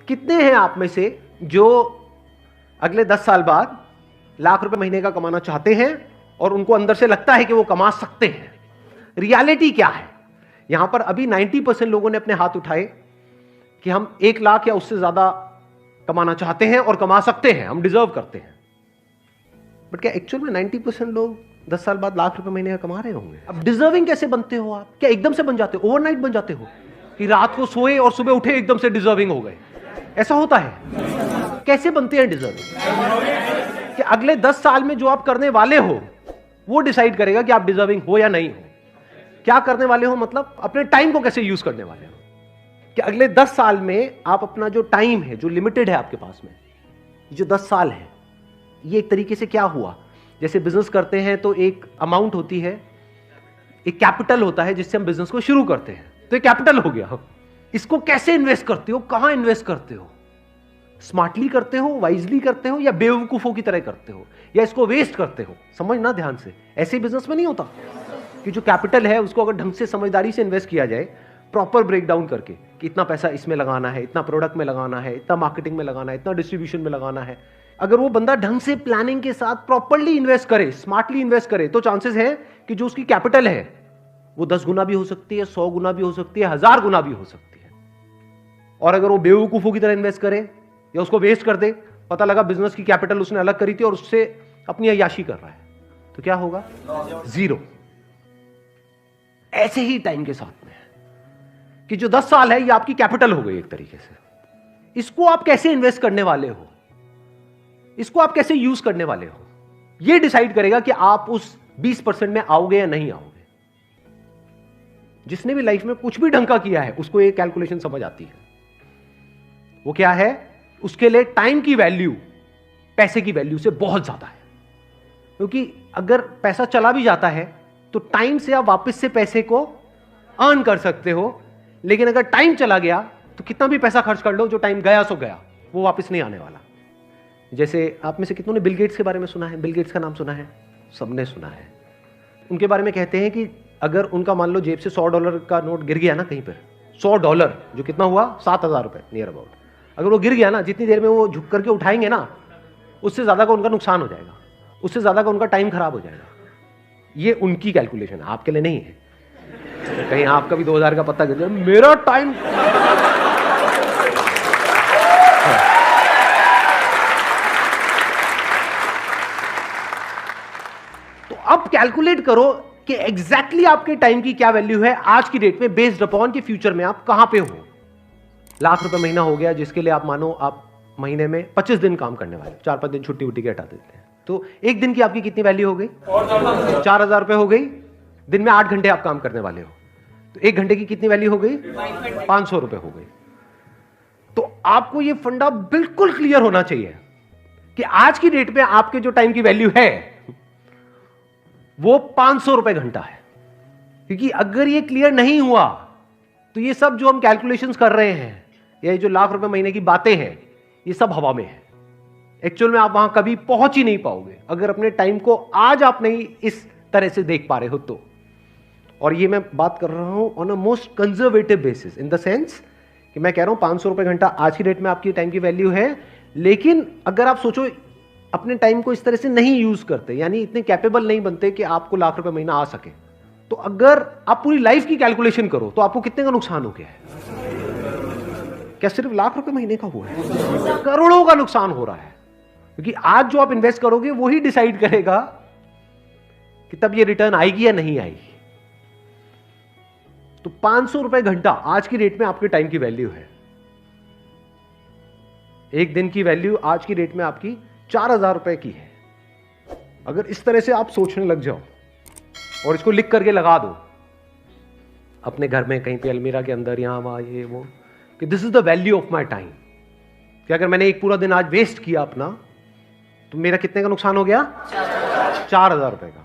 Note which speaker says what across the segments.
Speaker 1: कितने हैं आप में से जो अगले 10 साल बाद ₹1,00,000 महीने का कमाना चाहते हैं और उनको अंदर से लगता है कि वो कमा सकते हैं? रियलिटी क्या है? यहां पर अभी 90% लोगों ने अपने हाथ उठाए कि हम 1,00,000 या उससे ज्यादा कमाना चाहते हैं और कमा सकते हैं, हम डिजर्व करते हैं। बट क्या एक्चुअल में 90% लोग 10 साल बाद ₹1,00,000 महीने का कमा रहे होंगे? अब डिजर्विंग कैसे बनते हो आप? क्या एकदम से बन जाते हो, ओवरनाइट बन जाते हो कि रात को सोए और सुबह उठे एकदम से डिजर्विंग हो गए? ऐसा होता है? कैसे बनते हैं डिजर्विंग? कि अगले 10 साल में जो आप करने वाले हो वो डिसाइड करेगा कि आप डिजर्विंग हो या नहीं हो। क्या करने वाले हो मतलब अपने टाइम को कैसे यूज करने वाले हो। कि अगले 10 साल में आप अपना जो टाइम है, जो लिमिटेड है आपके पास में, जो 10 साल है, ये एक तरीके से क्या हुआ, जैसे बिजनेस करते हैं तो एक अमाउंट होती है, एक कैपिटल होता है जिससे हम बिजनेस को शुरू करते हैं, तो ये कैपिटल हो गया। इसको कैसे इन्वेस्ट करते हो, कहां इन्वेस्ट करते हो? स्मार्टली करते हो, वाइजली करते हो, या बेवकूफों की तरह करते हो, या इसको वेस्ट करते हो? समझना ध्यान से, ऐसे बिजनेस में नहीं होता कि जो कैपिटल है उसको अगर ढंग से समझदारी से इन्वेस्ट किया जाए, प्रॉपर ब्रेक डाउन करके कि इतना पैसा इसमें लगाना है, इतना प्रोडक्ट में लगाना है, इतना मार्केटिंग में लगाना है, इतना डिस्ट्रीब्यूशन में लगाना है, अगर वो बंदा ढंग से प्लानिंग के साथ प्रॉपरली इन्वेस्ट करे, स्मार्टली इन्वेस्ट करे, तो चांसेस है कि जो उसकी कैपिटल है वो 10 गुना भी हो सकती है, 100 गुना भी हो सकती है, 1000 गुना भी हो सकती है। और अगर वो बेवकूफों की तरह इन्वेस्ट करे या उसको वेस्ट कर दे, पता लगा बिजनेस की कैपिटल उसने अलग करी थी और उससे अपनी अय्याशी कर रहा है, तो क्या होगा? जीरो। ऐसे ही टाइम के साथ में कि जो 10 साल है ये आपकी कैपिटल हो गई एक तरीके से। इसको आप कैसे इन्वेस्ट करने वाले हो, इसको आप कैसे यूज करने वाले हो, ये डिसाइड करेगा कि आप उस 20% में आओगे या नहीं आओगे। जिसने भी लाइफ में कुछ भी ढंग का किया है उसको ये कैलकुलेशन समझ आती है। वो क्या है? उसके लिए टाइम की वैल्यू पैसे की वैल्यू से बहुत ज्यादा है। क्योंकि अगर पैसा चला भी जाता है तो टाइम से आप वापस से पैसे को अर्न कर सकते हो, लेकिन अगर टाइम चला गया तो कितना भी पैसा खर्च कर लो, जो टाइम गया सो गया, वो वापस नहीं आने वाला। जैसे आप में से कितनों ने बिल गेट्स के बारे में सुना है? बिल गेट्स का नाम सुना है? सबने सुना है। उनके बारे में कहते हैं कि अगर उनका मान लो जेब से $100 का नोट गिर गया ना कहीं पर, $100 जो कितना हुआ, 7,000 रुपए नियर अबाउट, अगर वो गिर गया ना, जितनी देर में वो झुक करके उठाएंगे ना, उससे ज्यादा का उनका नुकसान हो जाएगा, उससे ज्यादा का उनका टाइम खराब हो जाएगा। ये उनकी कैलकुलेशन है, आपके लिए नहीं है। कहीं आपका भी 2000 का पत्ता गिर जाए, मेरा टाइम। तो अब कैलकुलेट करो कि एग्जैक्टली आपके टाइम की क्या वैल्यू है आज की डेट में, बेस्ड अपॉन कि फ्यूचर में आप कहां पे हो। ₹1,00,000 महीना हो गया, जिसके लिए आप मानो आप महीने में 25 दिन काम करने वाले, 4-5 दिन छुट्टी उट्टी के हटा देते हैं, तो एक दिन की आपकी कितनी वैल्यू हो गई? ₹4,000 हो गई। दिन में 8 घंटे आप काम करने वाले हो, तो 1 घंटे की कितनी वैल्यू हो गई? ₹500 हो गई। तो आपको ये फंडा बिल्कुल क्लियर होना चाहिए कि आज की डेट में आपके जो टाइम की वैल्यू है वो ₹500 घंटा है। क्योंकि अगर ये क्लियर नहीं हुआ तो ये सब जो हम कैलकुलेशंस कर रहे हैं, ये जो ₹1,00,000 महीने की बातें हैं, ये सब हवा में है। एक्चुअल में आप वहां कभी पहुंच ही नहीं पाओगे अगर अपने टाइम को आज आप नहीं इस तरह से देख पा रहे हो तो। और ये मैं बात कर रहा हूं on a most conservative basis, in the sense कि मैं कह रहा हूं ₹500 घंटा आज की डेट में आपकी टाइम की वैल्यू है। लेकिन अगर आप सोचो अपने टाइम को इस तरह से नहीं यूज करते, यानी इतने कैपेबल नहीं बनते कि आपको ₹1,00,000 महीना आ सके, तो अगर आप पूरी लाइफ की कैलकुलेशन करो तो आपको कितने का नुकसान हो गया है? क्या सिर्फ ₹1,00,000 महीने का हुआ है? करोड़ों का नुकसान हो रहा है। क्योंकि आज जो आप इन्वेस्ट करोगे वही डिसाइड करेगा कि तब ये रिटर्न आएगी या नहीं आएगी। तो ₹500 घंटा आज की डेट में आपके टाइम की वैल्यू है। एक दिन की वैल्यू आज की डेट में आपकी ₹4,000 की है। अगर इस तरह से आप सोचने लग जाओ और इसको लिख करके लगा दो अपने घर में कहीं पे अलमीरा के अंदर, यहां वहां, ये वो, कि this is the value of my time, कि अगर मैंने एक पूरा दिन आज वेस्ट किया अपना, तो मेरा कितने का नुकसान हो गया? ₹4,000 का।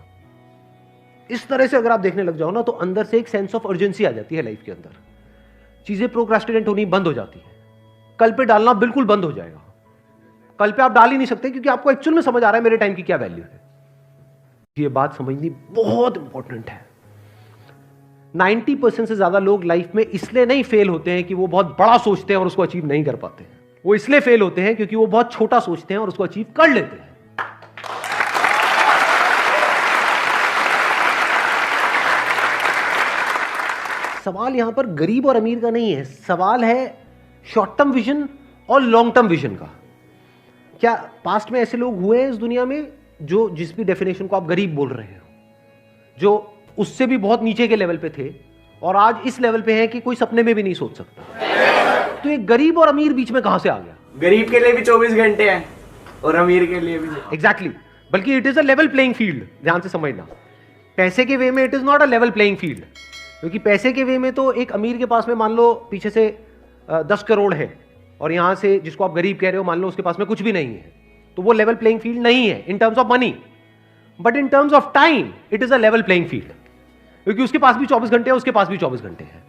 Speaker 1: इस तरह से अगर आप देखने लग जाओ ना, तो अंदर से एक सेंस ऑफ अर्जेंसी आ जाती है लाइफ के अंदर। चीजें प्रोक्रास्टिनेट होनी बंद हो जाती है, कल पे डालना बिल्कुल बंद हो जाएगा। कल पे आप डाल ही नहीं सकते क्योंकि आपको एक्चुअल में समझ आ रहा है मेरे टाइम की क्या वैल्यू है। ये बात समझनी बहुत इंपॉर्टेंट है। 90% से ज्यादा लोग लाइफ में इसलिए नहीं फेल होते हैं कि वो बहुत बड़ा सोचते हैं और उसको अचीव नहीं कर पाते हैं। वो इसलिए फेल होते हैं क्योंकि वो बहुत छोटा सोचते हैं और उसको अचीव कर लेते हैं। सवाल यहां पर गरीब और अमीर का नहीं है, सवाल है शॉर्ट टर्म विजन और लॉन्ग टर्म विजन का। क्या पास्ट में ऐसे लोग हुए हैं इस दुनिया में जो जिस भी डेफिनेशन को आप गरीब बोल रहे हो, जो उससे भी बहुत नीचे के लेवल पे थे और आज इस लेवल पे हैं कि कोई सपने में भी नहीं सोच सकता? तो ये गरीब और अमीर बीच में कहां से आ गया?
Speaker 2: गरीब के लिए भी 24 घंटे हैं और अमीर के लिए भी।
Speaker 1: एग्जैक्टली, बल्कि it is a level playing field. ध्यान से समझना, पैसे के वे में it is not a level playing field, क्योंकि पैसे के वे में तो एक अमीर के पास में मान लो पीछे से 10 करोड़ है और यहां से जिसको आप गरीब कह रहे हो मान लो उसके पास में कुछ भी नहीं है, तो वो लेवल प्लेइंग फील्ड नहीं है in terms of money, but in terms of time it is a level playing field, क्योंकि उसके पास भी 24 घंटे है, उसके पास भी 24 घंटे हैं।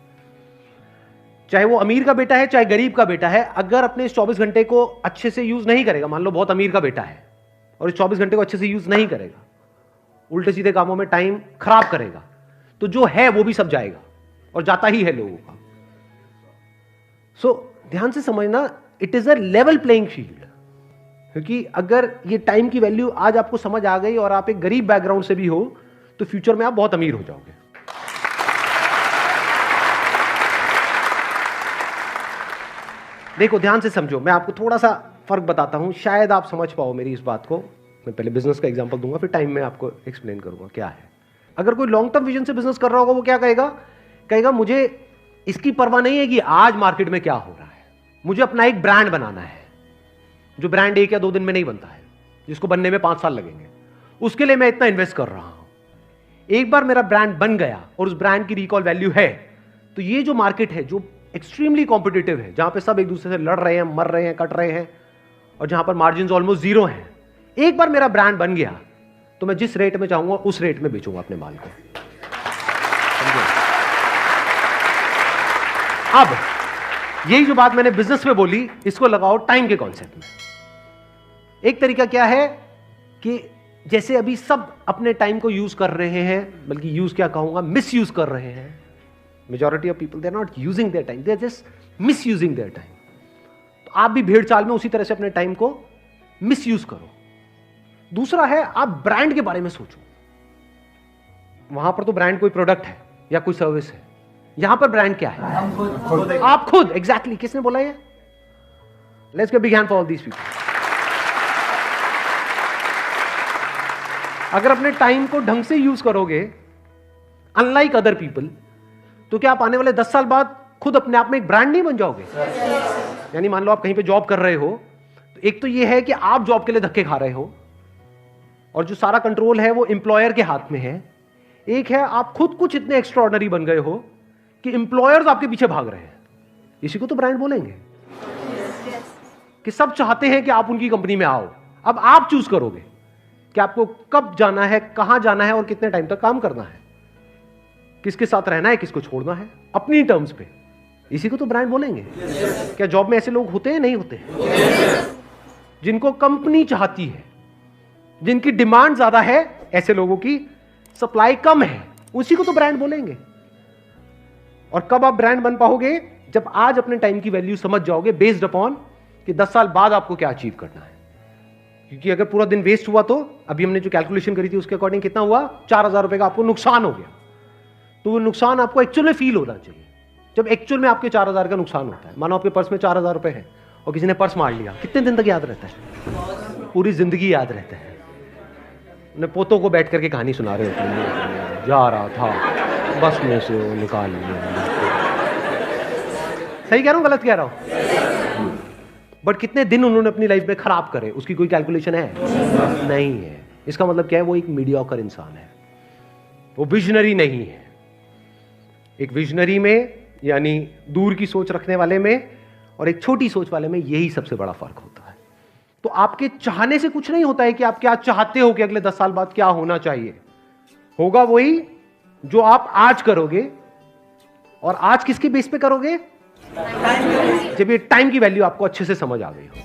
Speaker 1: चाहे वो अमीर का बेटा है चाहे गरीब का बेटा है, अगर अपने इस 24 घंटे को अच्छे से यूज नहीं करेगा, मान लो बहुत अमीर का बेटा है और इस 24 घंटे को अच्छे से यूज नहीं करेगा, उल्टे सीधे कामों में टाइम खराब करेगा, तो जो है वो भी सब जाएगा और जाता ही है लोगों का। सो ध्यान से समझना, it is a level playing field, क्योंकि अगर ये टाइम की वैल्यू आज आपको समझ आ गई और आप एक गरीब बैकग्राउंड से भी हो तो फ्यूचर में आप बहुत अमीर हो जाओगे। देखो ध्यान से समझो, मैं आपको थोड़ा सा फर्क बताता हूं, शायद आप समझ पाओ मेरी इस बात को। मैं पहले बिजनेस का एग्जांपल दूंगा, फिर टाइम में आपको एक्सप्लेन करूंगा क्या है। अगर कोई लॉन्ग टर्म विजन से बिजनेस कर रहा होगा, वो क्या कहेगा? कहेगा मुझे इसकी परवाह नहीं है कि आज मार्केट में क्या हो रहा है, मुझे अपना एक ब्रांड बनाना है, जो ब्रांड 1 या 2 दिन में नहीं बनता है, जिसको बनने में 5 साल लगेंगे। उसके लिए मैं इतना इन्वेस्ट कर रहा हूं। एक बार मेरा ब्रांड बन गया और उस ब्रांड की रिकॉल वैल्यू है, तो ये जो मार्केट है जो एक्सट्रीमली कॉम्पिटिटिव है, जहां पे सब एक दूसरे से लड़ रहे हैं, मर रहे हैं, कट रहे हैं और जहां पर मार्जिन ऑलमोस्ट जीरो हैं, एक बार मेरा ब्रांड बन गया तो मैं जिस रेट में चाहूंगा उस रेट में बेचूंगा अपने माल को। अब यही जो बात मैंने बिजनेस में बोली, इसको लगाओ टाइम के कॉन्सेप्ट में। एक तरीका क्या है कि जैसे अभी सब अपने टाइम को यूज कर रहे हैं, बल्कि यूज क्या कहूंगा, मिस यूज कर रहे हैं। Majority of people they are not using their time, they are just misusing their time. तो आप भी भेड़ चाल में उसी तरह से अपने टाइम को मिस यूज करो। दूसरा है, आप ब्रांड के बारे में सोचो। वहां पर तो ब्रांड कोई प्रोडक्ट है या कोई सर्विस है, यहां पर ब्रांड क्या है? आप खुद। एग्जैक्टली, किसने बोला ये? Let's give big hand for all these people. अगर अपने टाइम को ढंग से यूज करोगे, अनलाइक अदर पीपल, तो क्या आप आने वाले 10 साल बाद खुद अपने आप में एक ब्रांड नहीं बन जाओगे? यानी मान लो आप कहीं पे जॉब कर रहे हो, तो एक तो ये है कि आप जॉब के लिए धक्के खा रहे हो और जो सारा कंट्रोल है वो एम्प्लॉयर के हाथ में है। एक है आप खुद कुछ इतने एक्स्ट्राऑर्डिनरी बन गए हो कि एम्प्लॉयर्स आपके पीछे भाग रहे हैं। इसी को तो ब्रांड बोलेंगे, कि सब चाहते हैं कि आप उनकी कंपनी में आओ। अब आप चूज करोगे कि आपको कब जाना है, कहां जाना है और कितने टाइम तक काम करना है, किसके साथ रहना है, किसको छोड़ना है, अपनी टर्म्स पे। इसी को तो ब्रांड बोलेंगे। क्या जॉब में ऐसे लोग होते हैं? नहीं होते हैं। जिनको कंपनी चाहती है, जिनकी डिमांड ज्यादा है, ऐसे लोगों की सप्लाई कम है, उसी को तो ब्रांड बोलेंगे। और कब आप ब्रांड बन पाओगे? जब आज अपने टाइम की वैल्यू समझ जाओगे, बेस्ड अपॉन कि 10 साल बाद आपको क्या अचीव करना है। क्योंकि अगर पूरा दिन वेस्ट हुआ, तो अभी हमने जो कैलकुलेशन करी थी उसके अकॉर्डिंग कितना हुआ? 4000 रुपए का आपको नुकसान हो गया। तो वो नुकसान आपको एक्चुअल में फील होना चाहिए। जब एक्चुअल में आपके 4000 का नुकसान होता है, मानो आपके पर्स में 4000 रुपए है और किसी ने पर्स मार लिया, कितने दिन तक याद रहता है? पूरी जिंदगी याद रहता है। उन्हें पोतों को बैठ करके कहानी सुना रहे होते हैं, जा रहा था बस में से वो निकाल लिया। सही कह रहा हूं, गलत कह रहा हूं? बट कितने दिन उन्होंने अपनी लाइफ में खराब करे, उसकी कोई कैलकुलेशन है? नहीं है। इसका मतलब क्या है? वो एक मीडियोकर इंसान है, वो विजनरी नहीं है। एक विजनरी में, यानी दूर की सोच रखने वाले में, और एक छोटी सोच वाले में, यही सबसे बड़ा फर्क होता है। तो आपके चाहने से कुछ नहीं होता है कि आप क्या चाहते हो कि अगले 10 साल बाद क्या होना चाहिए। होगा वही जो आप आज करोगे। और आज किसके बेस पे करोगे? जब ये टाइम की वैल्यू आपको अच्छे से समझ आ गई हो।